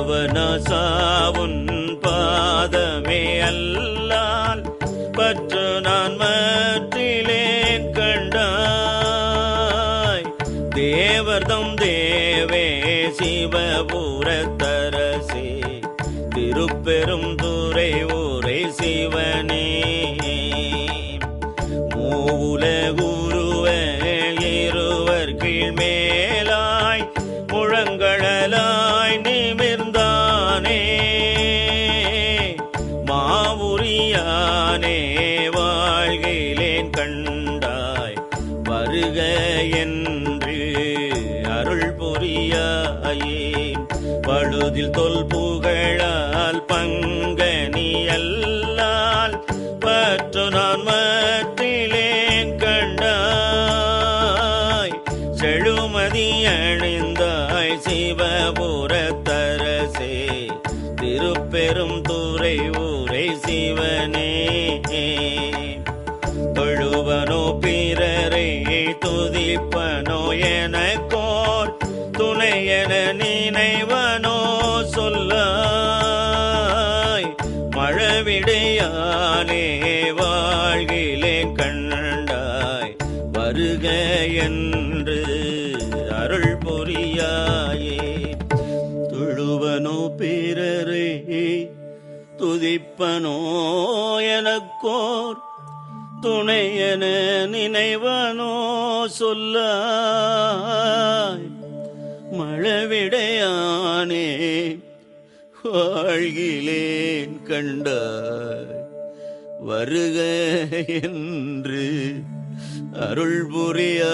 பாவநாசாவுன் பாதமே அல்லால் பற்று நான் மற்றிலேன் கண்டாய். தேவர்தம் தேவே சிவபுரத்தரசே திருப்பெரும் துறை ஊரை சிவனே. மூவுலகுருவ இருவர் கீழ்மேலாய் முழங்கழலாய் நிமிர்ந்தானே. மாவுரியானே வாழ்கிலேன் கண்டாய் வருக என்று அருள் புரியாயே. பழுதில் தொல் புகழால் பங்கனி அல்லால் பற்று நான் மற்றிலேன் கண்டாய். செழுமதி அணிந்தாய் சிவபுரத்தரசே திருப்பெரும் துறை ஊரை சிவனே. தொழுவனோ பிறரை துதிப்பனோ எனக்கோர் துணையென நினைவனோ சொல்லாய். மழவிடையானே வாழ்கிலேன் கண்டாய் வருக என்று அருள் புரியாயே. தொழுவனோ பிறரை துதிப்பனோ எனக்கோர் துணையென நினைவனோ சொல்லாய். மழவிடையானே வாழ்கிலேன் கண்டாய் வருக என்று அருள் புரியாயே.